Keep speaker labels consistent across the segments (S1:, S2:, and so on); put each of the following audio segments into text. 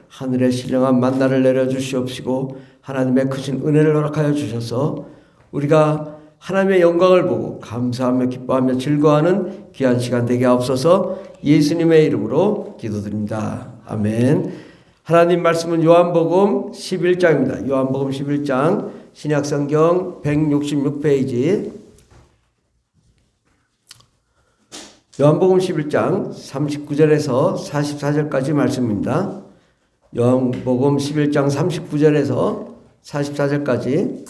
S1: 하늘의 신령한 만나를 내려주시옵시고 하나님의 크신 은혜를 허락하여 주셔서 우리가 하나님의 영광을 보고 감사하며 기뻐하며 즐거워하는 귀한 시간 되게 하옵소서. 예수님의 이름으로 기도드립니다. 아멘. 하나님 말씀은 요한복음 11장입니다. 요한복음 11장 신약성경 166페이지 요한복음 11장 39절에서 44절까지 말씀입니다. 요한복음 11장 39절에서 44절까지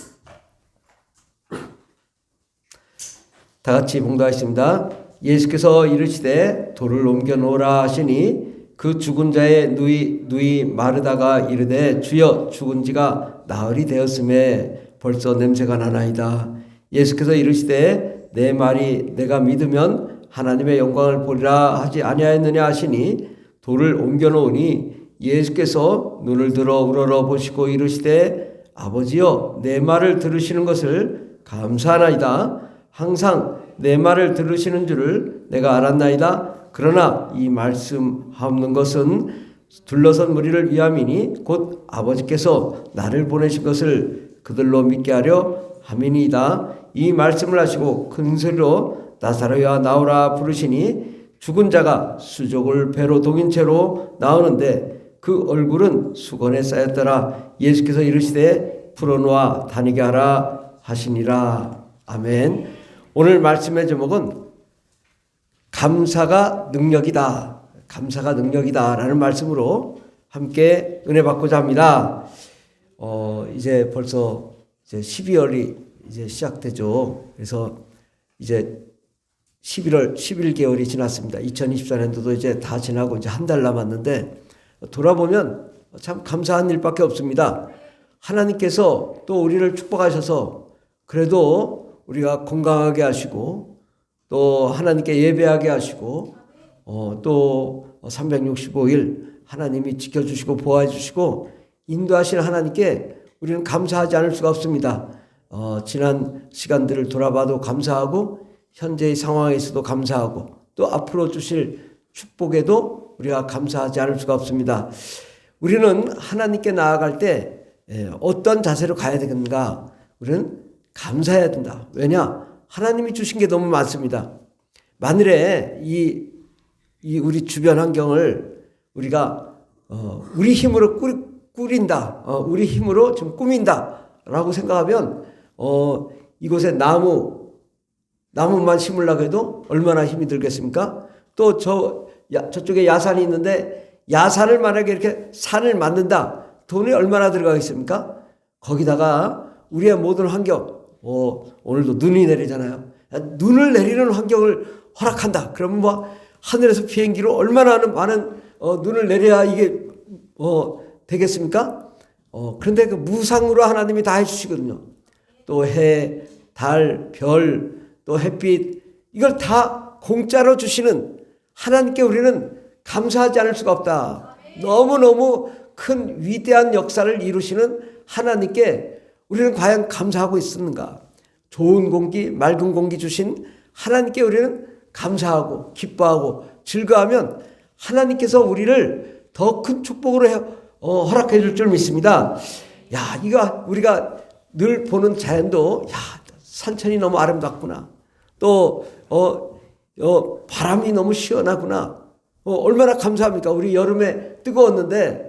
S1: 다 같이 봉독하겠습니다. 예수께서 이르시되 돌을 옮겨 놓으라 하시니 그 죽은 자의 누이 마르다가 이르되 주여 죽은 지가 나흘이 되었음에 벌써 냄새가 나나이다. 예수께서 이르시되 내 말이 내가 믿으면 하나님의 영광을 보리라 하지 아니하였느냐 하시니 돌을 옮겨 놓으니 예수께서 눈을 들어 우러러 보시고 이르시되 아버지여 내 말을 들으시는 것을 감사하나이다. 항상 내 말을 들으시는 줄을 내가 알았나이다. 그러나 이 말씀하옵는 것은 둘러선 무리를 위함이니 곧 아버지께서 나를 보내신 것을 그들로 믿게 하려 함이니이다. 이 말씀을 하시고 큰 소리로 나사로야 나오라 부르시니 죽은 자가 수족을 배로 동인 채로 나오는데 그 얼굴은 수건에 쌓였더라. 예수께서 이르시되 풀어놓아 다니게 하라 하시니라. 아멘. 오늘 말씀의 제목은 감사가 능력이다. 감사가 능력이다 라는 말씀으로 함께 은혜 받고자 합니다. 이제 벌써 이제 12월이 이제 시작되죠. 그래서 이제 11개월이 지났습니다. 2024년도도 이제 다 지나고 이제 한 달 남았는데 돌아보면 참 감사한 일밖에 없습니다. 하나님께서 또 우리를 축복하셔서 그래도 우리가 건강하게 하시고 또 하나님께 예배하게 하시고 또 365일 하나님이 지켜주시고 보호해 주시고 인도하시는 하나님께 우리는 감사하지 않을 수가 없습니다. 지난 시간들을 돌아봐도 감사하고 현재의 상황에서도 감사하고 또 앞으로 주실 축복에도 우리가 감사하지 않을 수가 없습니다. 우리는 하나님께 나아갈 때 어떤 자세로 가야 되는가? 우리는 감사해야 된다. 왜냐? 하나님이 주신 게 너무 많습니다. 만일에 이 우리 주변 환경을 우리가 우리 힘으로 꾸린다, 우리 힘으로 좀 꾸민다라고 생각하면 이곳에 나무만 심으려고 해도 얼마나 힘이 들겠습니까? 또 저쪽에 야산이 있는데 야산을 만약에 이렇게 산을 만든다. 돈이 얼마나 들어가겠습니까? 거기다가 우리의 모든 환경, 오늘도 눈이 내리잖아요. 눈을 내리는 환경을 허락한다. 그러면 뭐 하늘에서 비행기로 얼마나 많은 눈을 내려야 이게 되겠습니까? 그런데 그 무상으로 하나님이 다 해주시거든요. 또 해, 달, 별, 또 햇빛 이걸 다 공짜로 주시는 하나님께 우리는 감사하지 않을 수가 없다. 너무너무 큰 위대한 역사를 이루시는 하나님께 우리는 과연 감사하고 있었는가? 좋은 공기, 맑은 공기 주신 하나님께 우리는 감사하고 기뻐하고 즐거워하면 하나님께서 우리를 더 큰 축복으로 허락해 줄 줄 믿습니다. 야, 이거 우리가 늘 보는 자연도 산천이 너무 아름답구나. 또 바람이 너무 시원하구나. 얼마나 감사합니까? 우리 여름에 뜨거웠는데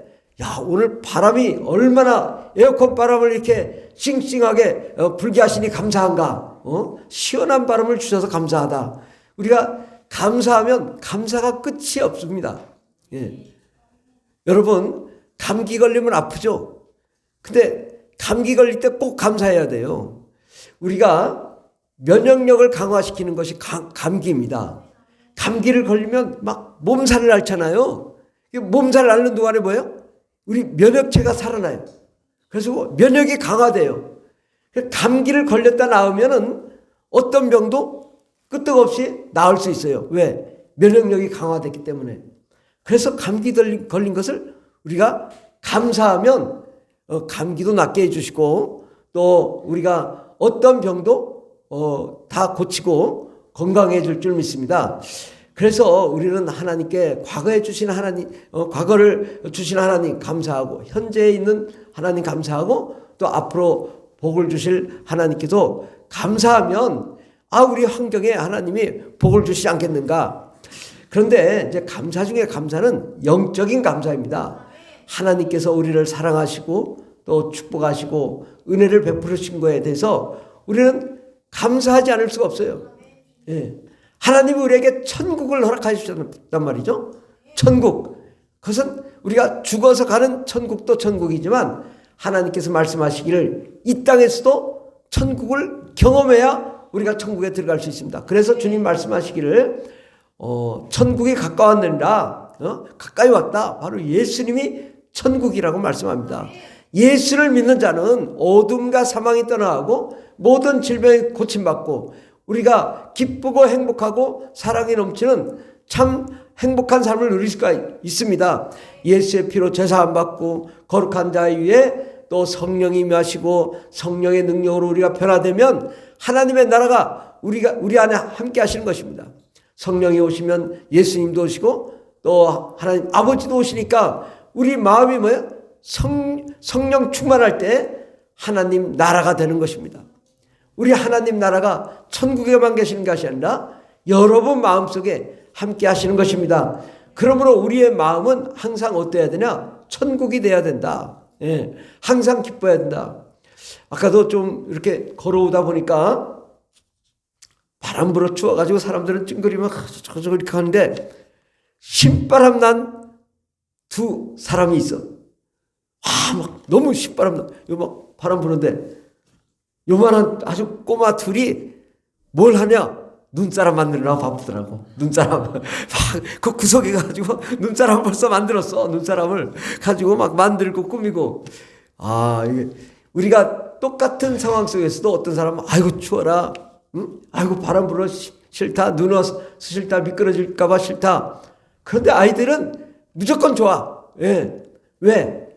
S1: 오늘 바람이 얼마나 에어컨 바람을 이렇게 싱싱하게 불게 하시니 감사한가? 시원한 바람을 주셔서 감사하다. 우리가 감사하면 감사가 끝이 없습니다. 예. 여러분 감기 걸리면 아프죠? 근데 감기 걸릴 때 꼭 감사해야 돼요. 우리가 면역력을 강화시키는 것이 감기입니다. 감기를 걸리면 막 몸살을 앓잖아요. 몸살을 앓는 동안에 뭐예요? 우리 면역체가 살아나요. 그래서 면역이 강화돼요. 감기를 걸렸다 나오면은 어떤 병도 끄떡없이 나을 수 있어요. 왜? 면역력이 강화됐기 때문에. 그래서 감기 걸린 것을 우리가 감사하면 감기도 낫게 해주시고 또 우리가 어떤 병도 다 고치고 건강해질 줄 믿습니다. 그래서 우리는 하나님께 과거에 주신 하나님, 과거를 주신 하나님 감사하고, 현재에 있는 하나님 감사하고, 또 앞으로 복을 주실 하나님께도 감사하면, 우리 환경에 하나님이 복을 주시지 않겠는가. 그런데 이제 감사 중에 감사는 영적인 감사입니다. 하나님께서 우리를 사랑하시고 또 축복하시고 은혜를 베푸신 거에 대해서 우리는 감사하지 않을 수가 없어요. 예. 하나님이 우리에게 천국을 허락하셨단 말이죠. 천국. 그것은 우리가 죽어서 가는 천국도 천국이지만 하나님께서 말씀하시기를 이 땅에서도 천국을 경험해야 우리가 천국에 들어갈 수 있습니다. 그래서 주님 말씀하시기를 천국이 가까웠느니라, 가까이 왔다. 바로 예수님이 천국이라고 말씀합니다. 예수를 믿는 자는 어둠과 사망이 떠나가고 모든 질병이 고침받고 우리가 기쁘고 행복하고 사랑이 넘치는 참 행복한 삶을 누릴 수가 있습니다. 예수의 피로 제사함 받고 거룩한 자 위에 또 성령이 임하시고 성령의 능력으로 우리가 변화되면 하나님의 나라가 우리 안에 함께 하시는 것입니다. 성령이 오시면 예수님도 오시고 또 하나님 아버지도 오시니까 우리 마음이 뭐예요? 성령 충만할 때 하나님 나라가 되는 것입니다. 우리 하나님 나라가 천국에만 계시는 것이 아니라 여러분 마음속에 함께 하시는 것입니다. 그러므로 우리의 마음은 항상 어때야 되냐? 천국이 돼야 된다. 예, 항상 기뻐야 된다. 아까도 좀 이렇게 걸어오다 보니까 바람 불어 추워가지고 사람들은 찡그리면 저저 이렇게 하는데 신바람 난 두 사람이 있어. 막 너무 신바람 나. 막 바람 부는데 요만한 아주 꼬마 둘이 뭘 하냐? 눈사람 만들려고 바쁘더라고. 눈사람. 그 구석에 가지고 눈사람 벌써 만들었어. 눈사람을 가지고 막 만들고 꾸미고. 이게 우리가 똑같은 상황 속에서도 어떤 사람은 아이고 추워라. 응? 아이고 바람 불어 싫다. 눈 와서 싫다. 미끄러질까봐 싫다. 그런데 아이들은 무조건 좋아. 예. 왜?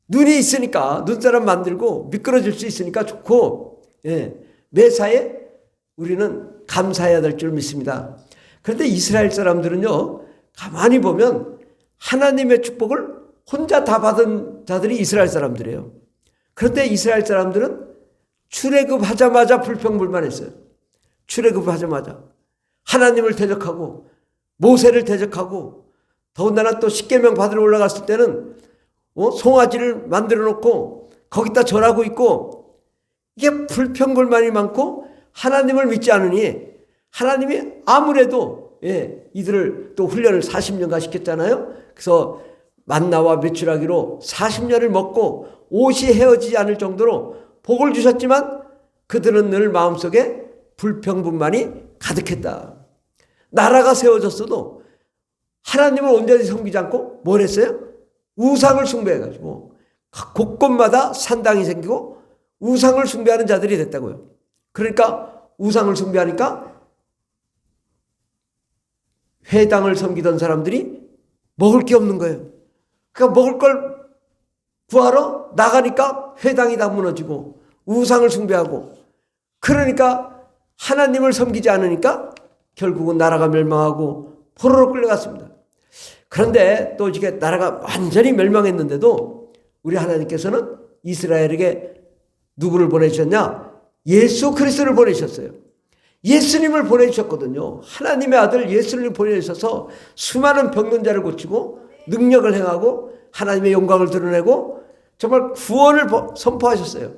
S1: 눈이 있으니까 눈사람 만들고 미끄러질 수 있으니까 좋고, 예. 매사에 우리는 감사해야 될 줄 믿습니다. 그런데 이스라엘 사람들은요, 가만히 보면 하나님의 축복을 혼자 다 받은 자들이 이스라엘 사람들이에요. 그런데 이스라엘 사람들은 출애굽하자마자 불평불만했어요. 출애굽하자마자 하나님을 대적하고 모세를 대적하고 더군다나 또 십계명 받으러 올라갔을 때는 송아지를 만들어 놓고 거기다 절하고 있고 이게 불평불만이 많고 하나님을 믿지 않으니 하나님이 아무래도 이들을 또 훈련을 40년간 시켰잖아요. 그래서 만나와 메추라기로 40년을 먹고 옷이 헤어지지 않을 정도로 복을 주셨지만 그들은 늘 마음속에 불평불만이 가득했다. 나라가 세워졌어도 하나님을 온전히 섬기지 않고 뭘 했어요? 우상을 숭배해가지고 곳곳마다 산당이 생기고 우상을 숭배하는 자들이 됐다고요. 그러니까 우상을 숭배하니까 회당을 섬기던 사람들이 먹을 게 없는 거예요. 그러니까 먹을 걸 구하러 나가니까 회당이 다 무너지고 우상을 숭배하고 그러니까 하나님을 섬기지 않으니까 결국은 나라가 멸망하고 포로로 끌려갔습니다. 그런데 또 이게 나라가 완전히 멸망했는데도 우리 하나님께서는 이스라엘에게 누구를 보내주셨냐? 예수 그리스도를 보내주셨어요. 예수님을 보내주셨거든요. 하나님의 아들 예수님을 보내주셔서 수많은 병든 자를 고치고 능력을 행하고 하나님의 영광을 드러내고 정말 구원을 선포하셨어요.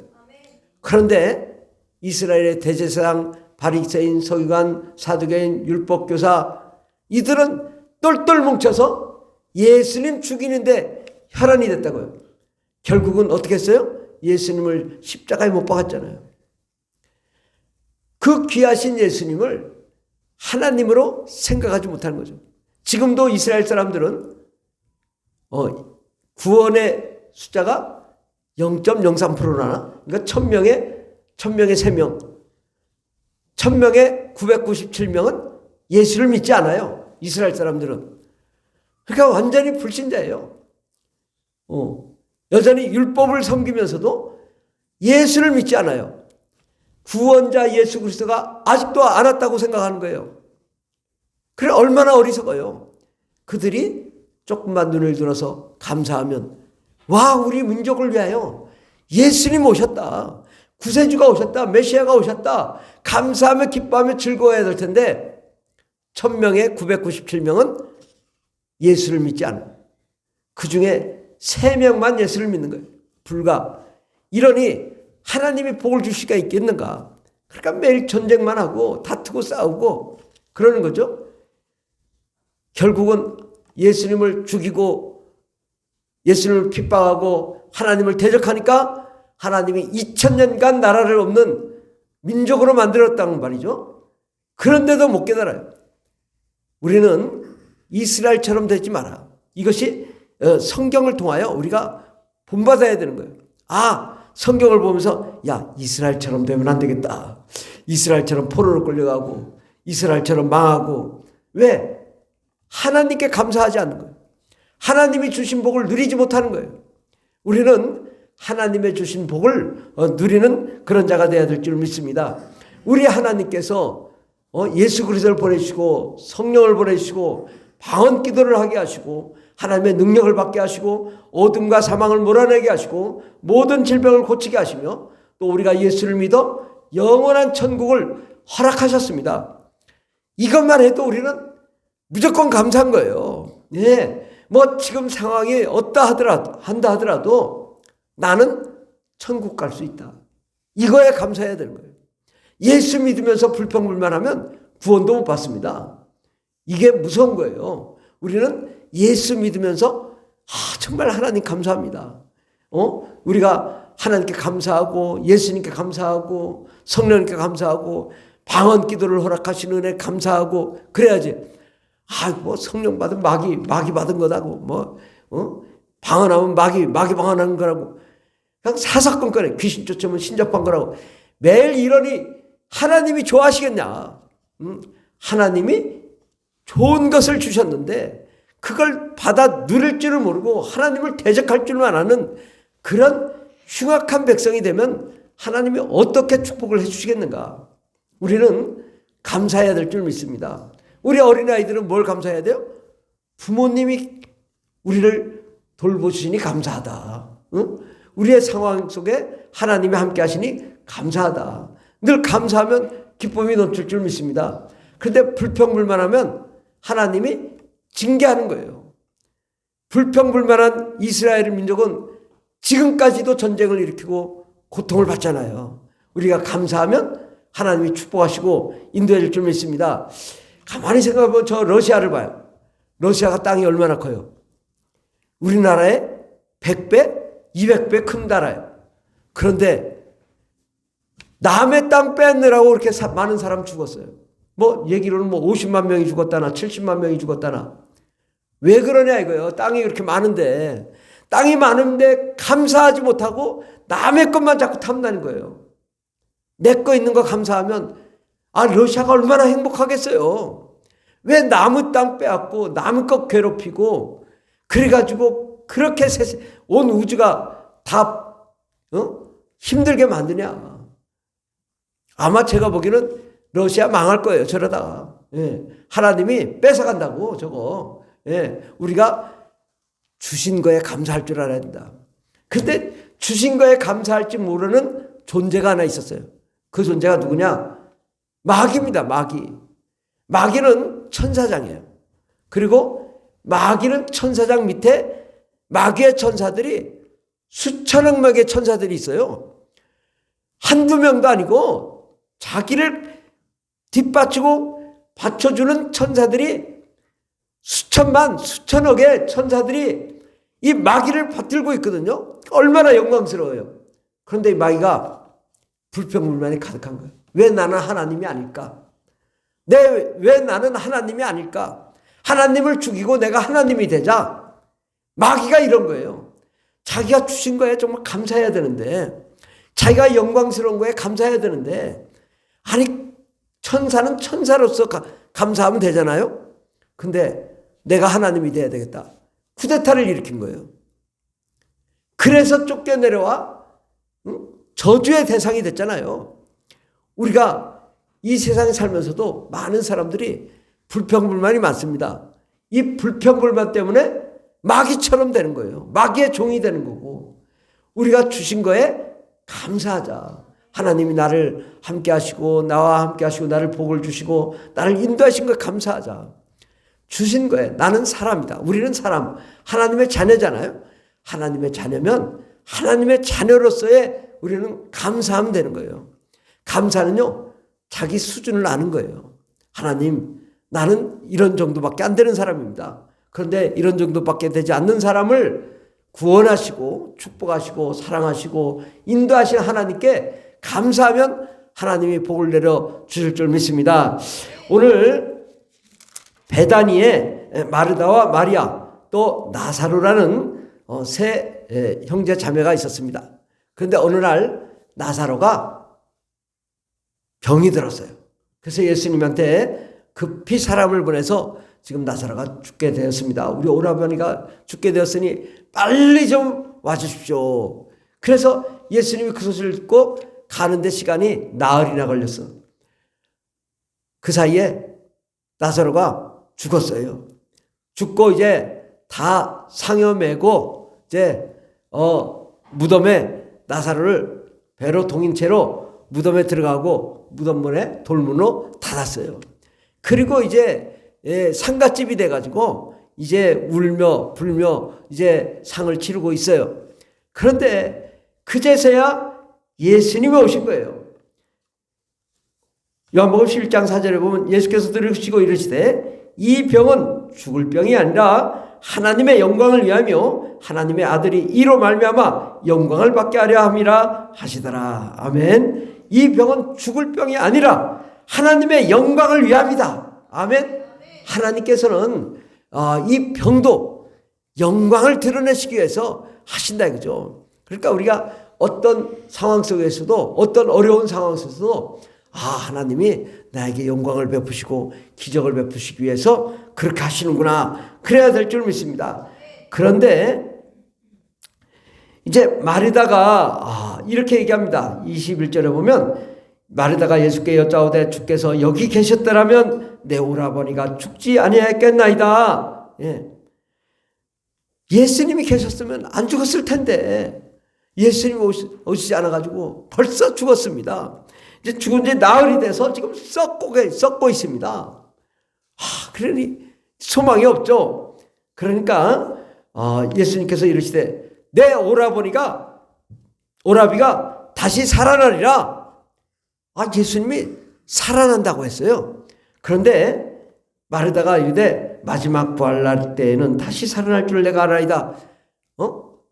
S1: 그런데 이스라엘의 대제사장, 바리새인, 서기관, 사두개인, 율법교사 이들은 똘똘 뭉쳐서 예수님 죽이는데 혈안이 됐다고요. 결국은 어떻게 했어요? 예수님을 십자가에 못 박았잖아요. 그 귀하신 예수님을 하나님으로 생각하지 못하는 거죠. 지금도 이스라엘 사람들은 구원의 숫자가 0.03%나 그러니까 1000명에 3명 1000명에 997명은 예수를 믿지 않아요. 이스라엘 사람들은. 그러니까 완전히 불신자예요. 여전히 율법을 섬기면서도 예수를 믿지 않아요. 구원자 예수 그리스도가 아직도 안 왔다고 생각하는 거예요. 그래, 얼마나 어리석어요. 그들이 조금만 눈을 들어서 감사하면, 와, 우리 민족을 위하여 예수님 오셨다, 구세주가 오셨다, 메시아가 오셨다, 감사하며 기뻐하며 즐거워해야 될 텐데 1000명의 997명은 예수를 믿지 않아요. 그 중에 3명만 예수를 믿는 거예요. 불과. 이러니 하나님이 복을 줄 수가 있겠는가? 그러니까 매일 전쟁만 하고 다투고 싸우고 그러는 거죠. 결국은 예수님을 죽이고 예수님을 핍박하고 하나님을 대적하니까 하나님이 2000년간 나라를 없는 민족으로 만들었다는 말이죠. 그런데도 못 깨달아요. 우리는 이스라엘처럼 되지 마라. 이것이 성경을 통하여 우리가 본받아야 되는 거예요. 성경을 보면서 야, 이스라엘처럼 되면 안 되겠다. 이스라엘처럼 포로로 끌려가고 이스라엘처럼 망하고. 왜? 하나님께 감사하지 않는 거예요. 하나님이 주신 복을 누리지 못하는 거예요. 우리는 하나님의 주신 복을 누리는 그런 자가 되어야 될 줄 믿습니다. 우리 하나님께서 예수 그리스도를 보내시고 성령을 보내시고 방언 기도를 하게 하시고 하나님의 능력을 받게 하시고 어둠과 사망을 몰아내게 하시고 모든 질병을 고치게 하시며 또 우리가 예수를 믿어 영원한 천국을 허락하셨습니다. 이것만 해도 우리는 무조건 감사한 거예요. 뭐 지금 상황이 한다 하더라도 나는 천국 갈 수 있다. 이거에 감사해야 되는 거예요. 예수 믿으면서 불평불만하면 구원도 못 받습니다. 이게 무서운 거예요. 우리는 예수 믿으면서 정말 하나님 감사합니다. 우리가 하나님께 감사하고 예수님께 감사하고 성령님께 감사하고 방언 기도를 허락하시는 은혜 감사하고 그래야지. 뭐 성령 받은 마귀 받은 거다고 방언하면 마귀 방언하는 거라고 그냥 사사건건에 귀신 쫓으면 신접한 거라고 매일 이러니 하나님이 좋아하시겠냐? 하나님이 좋은 것을 주셨는데 그걸 받아 누릴 줄을 모르고 하나님을 대적할 줄만 아는 그런 흉악한 백성이 되면 하나님이 어떻게 축복을 해주시겠는가? 우리는 감사해야 될 줄 믿습니다. 우리 어린아이들은 뭘 감사해야 돼요? 부모님이 우리를 돌보시니 감사하다. 우리의 상황 속에 하나님이 함께 하시니 감사하다. 늘 감사하면 기쁨이 넘칠 줄 믿습니다. 그런데 불평불만하면 하나님이 징계하는 거예요. 불평불만한 이스라엘 민족은 지금까지도 전쟁을 일으키고 고통을 받잖아요. 우리가 감사하면 하나님이 축복하시고 인도해 줄 줄 믿습니다. 가만히 생각해보면 저 러시아를 봐요. 러시아가 땅이 얼마나 커요? 우리나라의 100배, 200배 큰 나라예요. 그런데 남의 땅 뺏느라고 그렇게 많은 사람 죽었어요. 얘기로는 50만 명이 죽었다나 70만 명이 죽었다나. 왜 그러냐 이거예요. 땅이 그렇게 많은데 땅이 많은데 감사하지 못하고 남의 것만 자꾸 탐나는 거예요. 내 거 있는 거 감사하면 러시아가 얼마나 행복하겠어요. 왜 남의 땅 빼앗고 남의 것 괴롭히고 그래가지고 그렇게 온 우주가 다 힘들게 만드냐. 아마 제가 보기에는 러시아 망할 거예요. 저러다가. 하나님이 뺏어간다고 저거. 우리가 주신 거에 감사할 줄 알아야 된다. 근데 주신 거에 감사할지 모르는 존재가 하나 있었어요. 그 존재가 누구냐? 마귀입니다. 마귀는 천사장이에요. 그리고 마귀는 천사장 밑에 마귀의 천사들이 수천억 명의 천사들이 있어요. 한두 명도 아니고 자기를 뒷받치고 받쳐주는 천사들이 수천만 수천억의 천사들이 이 마귀를 받들고 있거든요. 얼마나 영광스러워요. 그런데 이 마귀가 불평불만이 가득한 거예요. 왜 나는 하나님이 아닐까? 왜 나는 하나님이 아닐까? 하나님을 죽이고 내가 하나님이 되자. 마귀가 이런 거예요. 자기가 주신 거에 정말 감사해야 되는데, 자기가 영광스러운 거에 감사해야 되는데, 천사는 천사로서 감사하면 되잖아요. 근데 내가 하나님이 돼야 되겠다. 쿠데타를 일으킨 거예요. 그래서 쫓겨내려와 저주의 대상이 됐잖아요. 우리가 이 세상에 살면서도 많은 사람들이 불평불만이 많습니다. 이 불평불만 때문에 마귀처럼 되는 거예요. 마귀의 종이 되는 거고, 우리가 주신 거에 감사하자. 하나님이 나를 함께 하시고 나와 함께 하시고 나를 복을 주시고 나를 인도하신 거에 감사하자. 주신 거에 나는 사람이다. 우리는 사람, 하나님의 자녀잖아요. 하나님의 자녀면 하나님의 자녀로서의 우리는 감사하면 되는 거예요. 감사는요, 자기 수준을 아는 거예요. 하나님, 나는 이런 정도밖에 안 되는 사람입니다. 그런데 이런 정도밖에 되지 않는 사람을 구원하시고 축복하시고 사랑하시고 인도하신 하나님께 감사하면 하나님이 복을 내려 주실 줄 믿습니다. 오늘 베다니에 마르다와 마리아 또 나사로라는 세 형제 자매가 있었습니다. 그런데 어느 날 나사로가 병이 들었어요. 그래서 예수님한테 급히 사람을 보내서 지금 나사로가 죽게 되었습니다. 우리 오라버니가 죽게 되었으니 빨리 좀 와주십시오. 그래서 예수님이 그 소식을 듣고 가는데 시간이 나흘이나 걸렸어. 그 사이에 나사로가 죽었어요. 죽고 이제 다 상여매고 이제 무덤에 나사로를 배로 동인 채로 무덤에 들어가고 무덤문에 돌문으로 닫았어요. 그리고 이제 상갓집이 돼가지고 이제 울며 불며 이제 상을 치르고 있어요. 그런데 그제서야 예수님이 오신 거예요. 요한복음 11장 4절에 보면 예수께서 들으시고 이르시되 이 병은 죽을 병이 아니라 하나님의 영광을 위하며 하나님의 아들이 이로 말미암아 영광을 받게 하려 함이라 하시더라. 아멘. 이 병은 죽을 병이 아니라 하나님의 영광을 위함이다. 아멘. 하나님께서는 이 병도 영광을 드러내시기 위해서 하신다 이거죠. 그러니까 우리가 어떤 상황 속에서도 어떤 어려운 상황 속에서도 하나님이 나에게 영광을 베푸시고 기적을 베푸시기 위해서 그렇게 하시는구나. 그래야 될 줄 믿습니다. 그런데 이제 마리다가 이렇게 얘기합니다. 21절에 보면 마리다가 예수께 여짜오되 주께서 여기 계셨더라면 내 오라버니가 죽지 아니하였겠나이다. 예수님이 계셨으면 안 죽었을 텐데 예수님이 오시지 않아가지고 벌써 죽었습니다. 이제 죽은 지 나흘이 돼서 지금 썩고 있습니다. 그러니 소망이 없죠. 그러니까 예수님께서 이르시되 내 오라비가 다시 살아나리라. 예수님이 살아난다고 했어요. 그런데 마르다가 이르되 마지막 부활날 때에는 다시 살아날 줄 내가 알아이다.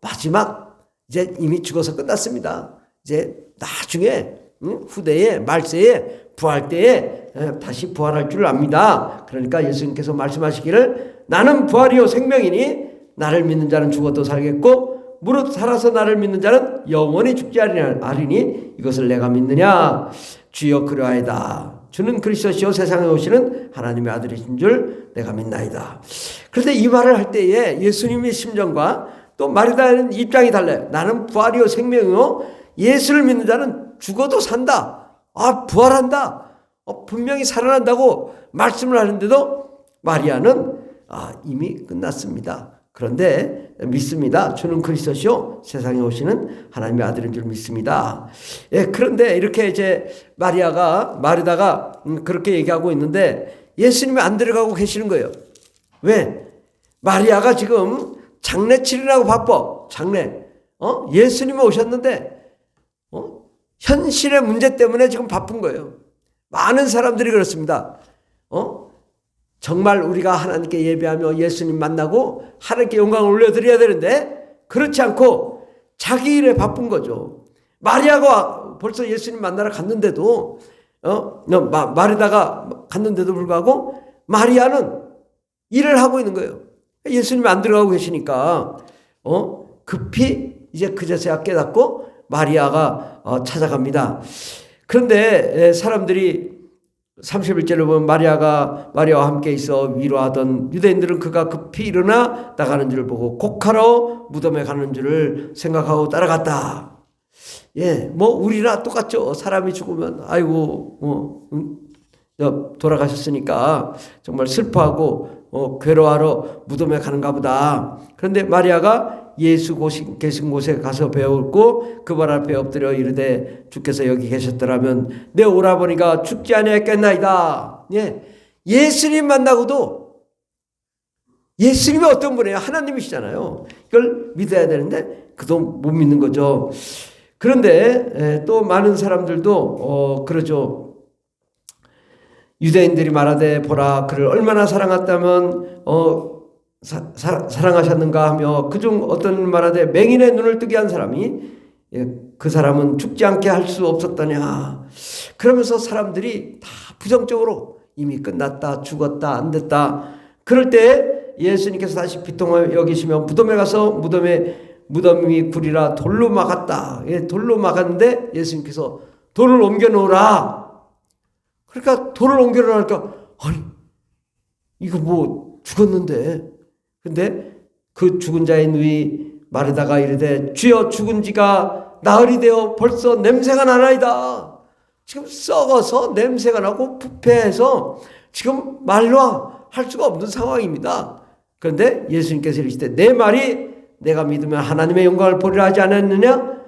S1: 마지막 이제 이미 죽어서 끝났습니다. 이제 나중에 후대에 말세에 부활 때에 다시 부활할 줄 압니다. 그러니까 예수님께서 말씀하시기를 나는 부활이요 생명이니 나를 믿는 자는 죽어도 살겠고 무릇 살아서 나를 믿는 자는 영원히 죽지 아니하리니 이것을 내가 믿느냐. 주여 그러하이다. 주는 그리스도시요 세상에 오시는 하나님의 아들이신 줄 내가 믿나이다. 그런데 이 말을 할 때에 예수님의 심정과 또 마리다의 입장이 달라요. 나는 부활이요 생명이요 예수를 믿는 자는 죽어도 산다. 부활한다. 분명히 살아난다고 말씀을 하는데도 마리아는 이미 끝났습니다. 그런데 믿습니다. 주는 그리스도시요 세상에 오시는 하나님의 아들인 줄 믿습니다. 그런데 이렇게 이제 마리다가 그렇게 얘기하고 있는데 예수님이 안 들어가고 계시는 거예요. 왜? 마리아가 지금 장례 치르라고 바빠. 장례. 예수님이 오셨는데 현실의 문제 때문에 지금 바쁜 거예요. 많은 사람들이 그렇습니다. 정말 우리가 하나님께 예배하며 예수님 만나고 하나님께 영광을 올려드려야 되는데 그렇지 않고 자기 일에 바쁜 거죠. 마리아가 벌써 예수님 만나러 갔는데도 마리다가 갔는데도 불구하고 마리아는 일을 하고 있는 거예요. 예수님이 안 들어가고 계시니까 급히 이제 그제서야 깨닫고 마리아가 찾아갑니다. 그런데 사람들이 31절을 보면 마리아와 함께 있어 위로하던 유대인들은 그가 급히 일어나 나가는 줄을 보고 곡하러 무덤에 가는 줄을 생각하고 따라갔다. 우리나 똑같죠. 사람이 죽으면 돌아가셨으니까 정말 슬퍼하고 괴로워하러 무덤에 가는가 보다. 그런데 마리아가 예수 계신 곳에 가서 배웠고 그 발 앞에 엎드려 이르되 주께서 여기 계셨더라면 내 오라버니가 죽지 아니하였겠나이다. 예. 예수님 만나고도 예수님이 어떤 분이에요? 하나님이시잖아요. 이걸 믿어야 되는데 그도 못 믿는 거죠. 그런데 또 많은 사람들도 그러죠. 유대인들이 말하되 보라 그를 얼마나 사랑했다면 사랑하셨는가 하며 그중 어떤 말하되 맹인의 눈을 뜨게 한 사람이 그 사람은 죽지 않게 할 수 없었더냐. 그러면서 사람들이 다 부정적으로 이미 끝났다, 죽었다, 안 됐다. 그럴 때 예수님께서 다시 비통을 여기시며 무덤에 가서 무덤이 굴이라 돌로 막았다. 돌로 막았는데 예수님께서 돌을 옮겨 놓으라. 그러니까 돌을 옮겨 놓으니까 아니 이거 뭐 죽었는데. 근데 그 죽은 자의 누이 마르다가 이르되 주여 죽은 지가 나흘이 되어 벌써 냄새가 나나이다. 지금 썩어서 냄새가 나고 부패해서 지금 말로 할 수가 없는 상황입니다. 그런데 예수님께서 이르시되 내 말이 내가 믿으면 하나님의 영광을 보리라 하지 않았느냐?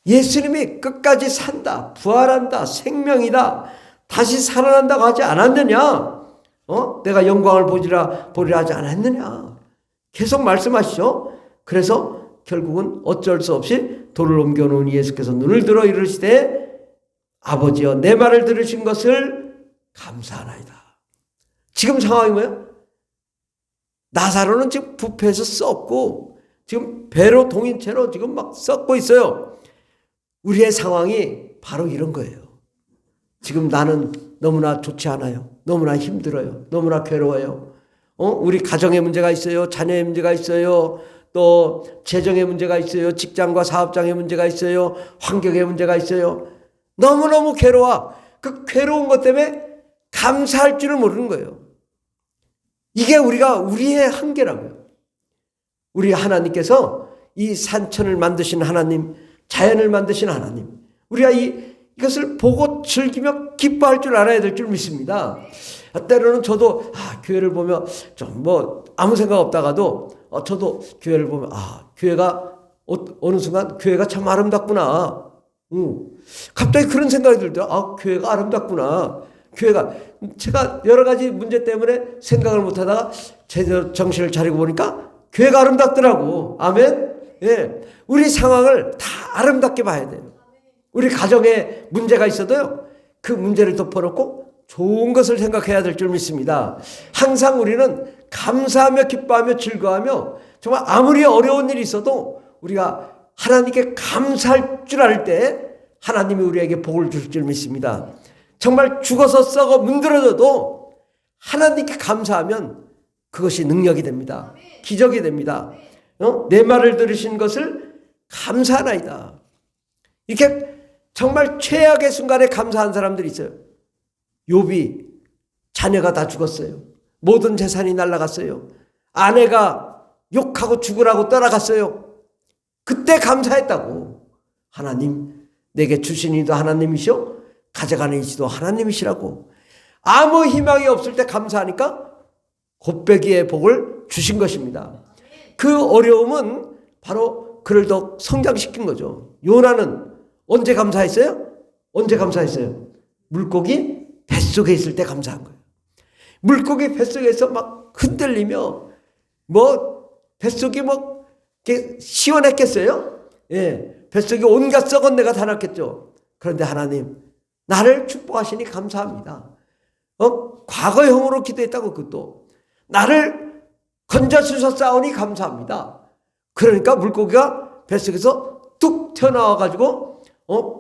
S1: 예수님이 끝까지 산다, 부활한다, 생명이다, 다시 살아난다고 하지 않았느냐? 내가 영광을 보리라 하지 않았느냐? 계속 말씀하시죠. 그래서 결국은 어쩔 수 없이 돌을 옮겨놓은 예수께서 눈을 들어 이르시되 아버지여 내 말을 들으신 것을 감사하나이다. 지금 상황이 뭐예요? 나사로는 지금 부패해서 썩고 지금 배로 동인 채로 지금 막 썩고 있어요. 우리의 상황이 바로 이런 거예요. 지금 나는 너무나 좋지 않아요. 너무나 힘들어요. 너무나 괴로워요. 우리 가정에 문제가 있어요. 자녀의 문제가 있어요. 또 재정의 문제가 있어요. 직장과 사업장의 문제가 있어요. 환경의 문제가 있어요. 너무너무 괴로워. 그 괴로운 것 때문에 감사할 줄을 모르는 거예요. 이게 우리의 한계라고요. 우리 하나님께서 이 산천을 만드신 하나님, 자연을 만드신 하나님, 우리가 이것을 보고 즐기며 기뻐할 줄 알아야 될 줄 믿습니다. 때로는 저도 교회를 보면 좀 아무 생각 없다가도 저도 교회를 보면 교회가 어느 순간 교회가 참 아름답구나. 갑자기 그런 생각이 들더라고요. 교회가 아름답구나. 제가 여러 가지 문제 때문에 생각을 못하다가 제대로 정신을 차리고 보니까 교회가 아름답더라고. 아멘. 예, 우리 상황을 다 아름답게 봐야 돼요. 우리 가정에 문제가 있어도요, 그 문제를 덮어놓고 좋은 것을 생각해야 될 줄 믿습니다. 항상 우리는 감사하며 기뻐하며 즐거워하며 정말 아무리 어려운 일이 있어도 우리가 하나님께 감사할 줄 알 때 하나님이 우리에게 복을 주실 줄 믿습니다. 정말 죽어서 썩어 문드러져도 하나님께 감사하면 그것이 능력이 됩니다. 기적이 됩니다. 내 말을 들으신 것을 감사하나이다. 이렇게 정말 최악의 순간에 감사한 사람들이 있어요. 욥이 자녀가 다 죽었어요. 모든 재산이 날아갔어요. 아내가 욕하고 죽으라고 떠나갔어요. 그때 감사했다고. 하나님, 내게 주신 이도 하나님이시오, 가져가는 이도 하나님이시라고. 아무 희망이 없을 때 감사하니까 곱배기의 복을 주신 것입니다. 그 어려움은 바로 그를 더 성장시킨 거죠. 요나는 언제 감사했어요? 언제 감사했어요? 물고기 뱃속에 있을 때 감사한 거예요. 물고기 뱃속에서 막 흔들리며 뱃속이 이렇게 시원했겠어요? 예, 뱃속에 온갖 썩은 내가 다 났겠죠. 그런데 하나님, 나를 축복하시니 감사합니다. 과거형으로 기도했다고 그것도. 나를 건져주셨사오니 감사합니다. 그러니까 물고기가 뱃속에서 뚝 튀어나와가지고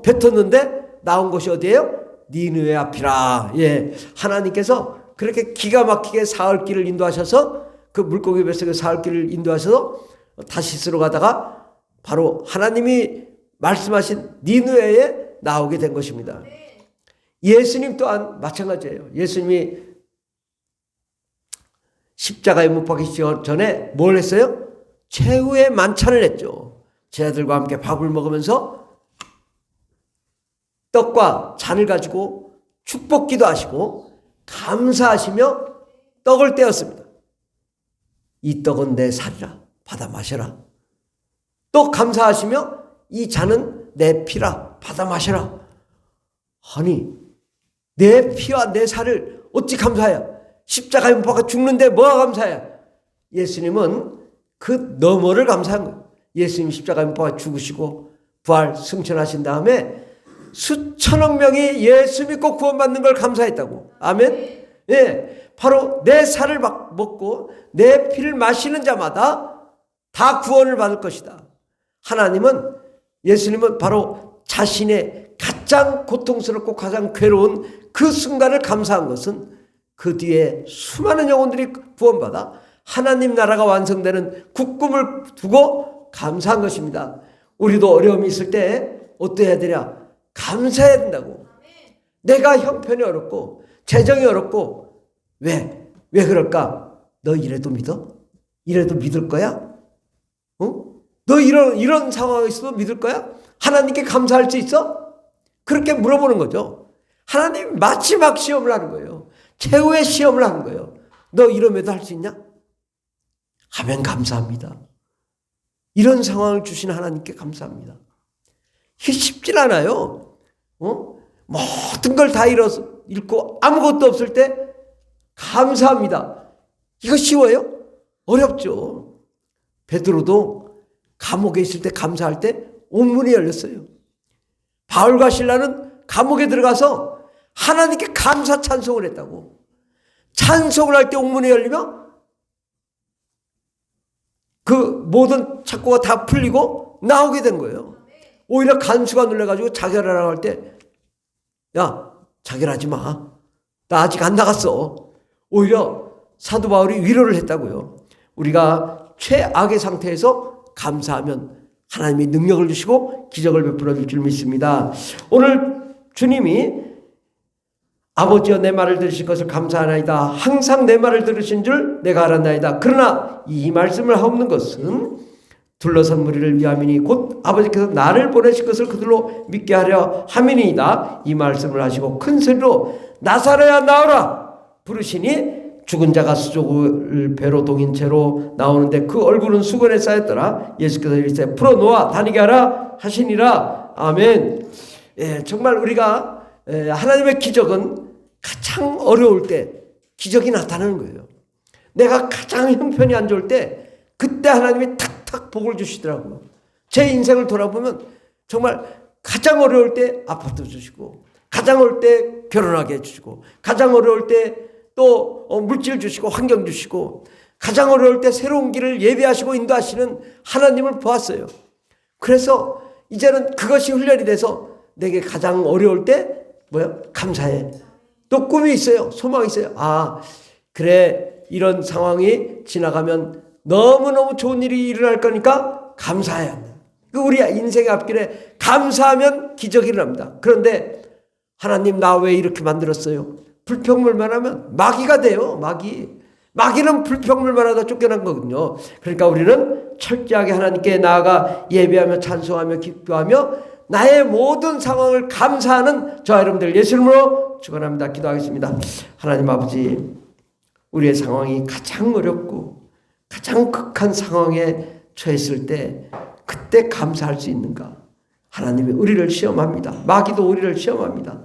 S1: 뱉었는데 나온 곳이 어디예요? 니느웨 앞이라. 예, 하나님께서 그렇게 기가 막히게 사흘길을 인도하셔서 그 물고기 뱃속에 사흘길을 인도하셔서 다시스로 가다가 바로 하나님이 말씀하신 니느웨에 나오게 된 것입니다. 예수님 또한 마찬가지예요. 예수님이 십자가에 못 박히시기 전에 뭘 했어요? 최후의 만찬을 했죠. 제자들과 함께 밥을 먹으면서 떡과 잔을 가지고 축복기도 하시고 감사하시며 떡을 떼었습니다. 이 떡은 내 살이라 받아 마셔라. 또 감사하시며 이 잔은 내 피라 받아 마셔라. 아니, 내 피와 내 살을 어찌 감사해야? 십자가에 못 박아 죽는데 뭐가 감사해야? 예수님은 그 너머를 감사한 거예요. 예수님 십자가에 못 박아 죽으시고 부활 승천하신 다음에 수천억 명이 예수 믿고 구원받는 걸 감사했다고. 아멘. 예, 바로 내 살을 먹고 내 피를 마시는 자마다 다 구원을 받을 것이다. 하나님은, 예수님은 바로 자신의 가장 고통스럽고 가장 괴로운 그 순간을 감사한 것은 그 뒤에 수많은 영혼들이 구원받아 하나님 나라가 완성되는 국금을 두고 감사한 것입니다. 우리도 어려움이 있을 때 어떠해야 되냐? 감사해야 된다고. 내가 형편이 어렵고 재정이 어렵고 왜 그럴까? 너 이래도 믿어? 이래도 믿을 거야? 너 이런 상황에 있어도 믿을 거야? 하나님께 감사할 수 있어? 그렇게 물어보는 거죠. 하나님 마지막 시험을 하는 거예요. 최후의 시험을 하는 거예요. 너 이러면도 할 수 있냐? 하면 감사합니다. 이런 상황을 주신 하나님께 감사합니다. 이게 쉽진 않아요. 모든 걸 다 잃고 아무것도 없을 때 감사합니다. 이거 쉬워요? 어렵죠. 베드로도 감옥에 있을 때 감사할 때 옥문이 열렸어요. 바울과 실라는 감옥에 들어가서 하나님께 감사 찬송을 했다고. 찬송을 할 때 옥문이 열리면 그 모든 착고가 다 풀리고 나오게 된 거예요. 오히려 간수가 놀래가지고 자결하라고 할 때, 야, 자결하지 마. 나 아직 안 나갔어. 오히려 사도 바울이 위로를 했다고요. 우리가 최악의 상태에서 감사하면 하나님이 능력을 주시고 기적을 베풀어 줄 줄 믿습니다. 오늘 주님이 아버지여 내 말을 들으실 것을 감사하나이다. 항상 내 말을 들으신 줄 내가 알았나이다. 그러나 이 말씀을 하옵는 것은 둘러선 무리를 위함이니 곧 아버지께서 나를 보내실 것을 그들로 믿게 하려 함이니이다. 이 말씀을 하시고 큰 소리로 나사로야 나오라 부르시니 죽은 자가 수족을 배로 동인 채로 나오는데 그 얼굴은 수건에 쌓였더라. 예수께서 이르시되 풀어놓아 다니게 하라 하시니라. 아멘. 예, 정말 우리가 하나님의 기적은 가장 어려울 때 기적이 나타나는 거예요. 내가 가장 형편이 안 좋을 때 그때 하나님이 탁탁 복을 주시더라고요. 제 인생을 돌아보면 정말 가장 어려울 때 아파트 주시고, 가장 어려울 때 결혼하게 해주시고, 가장 어려울 때 또 물질 주시고 환경 주시고, 가장 어려울 때 새로운 길을 예비하시고 인도하시는 하나님을 보았어요. 그래서 이제는 그것이 훈련이 돼서 내게 가장 어려울 때 감사해. 또 꿈이 있어요. 소망이 있어요. 아, 그래, 이런 상황이 지나가면 너무너무 좋은 일이 일어날 거니까 감사해야 한다. 우리 인생의 앞길에 감사하면 기적이 일어납니다. 그런데 하나님 나 왜 이렇게 만들었어요? 불평물만 하면 마귀가 돼요. 마귀는 불평물만 하다 쫓겨난 거거든요. 그러니까 우리는 철저하게 하나님께 나아가 예배하며 찬송하며 기도하며 나의 모든 상황을 감사하는 저와 여러분들 예수 이름으로 축원합니다. 기도하겠습니다. 하나님 아버지, 우리의 상황이 가장 어렵고 가장 극한 상황에 처했을 때 그때 감사할 수 있는가? 하나님이 우리를 시험합니다. 마귀도 우리를 시험합니다.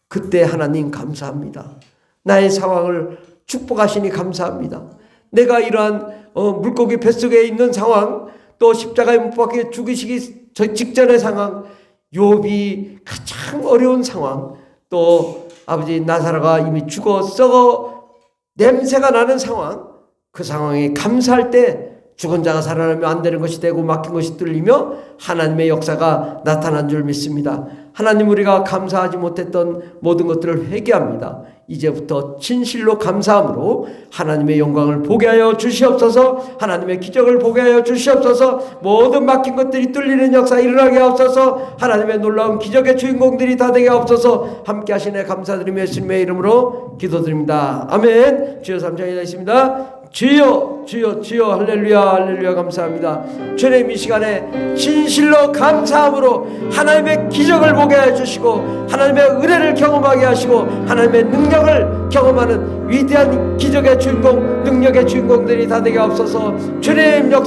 S1: 그때 하나님 감사합니다. 나의 상황을 축복하시니 감사합니다. 내가 이러한 물고기 뱃속에 있는 상황, 또 십자가에 못 박혀 죽으시기 직전의 상황, 욥이 가장 어려운 상황, 또 아버지 나사로가 이미 죽어 썩어 냄새가 나는 상황, 그 상황에 감사할 때 죽은 자가 살아나면 안 되는 것이 되고 막힌 것이 뚫리며 하나님의 역사가 나타난 줄 믿습니다. 하나님, 우리가 감사하지 못했던 모든 것들을 회개합니다. 이제부터 진실로 감사함으로 하나님의 영광을 보게 하여 주시옵소서. 하나님의 기적을 보게 하여 주시옵소서. 모든 막힌 것들이 뚫리는 역사 일어나게 하옵소서. 하나님의 놀라운 기적의 주인공들이 다 되게 하옵소서. 함께 하시네 감사드리며 예수님의 이름으로 기도드립니다. 아멘. 주여 삼창이 되십니다. 주여 주여 주여 할렐루야 할렐루야 감사합니다. 주님 이 시간에 진실로 감사함으로 하나님의 기적을 보게 해주시고 하나님의 은혜를 경험하게 하시고 하나님의 능력을 경험하는 위대한 기적의 주인공 능력의 주인공들이 다 되게 없어서 주님 역사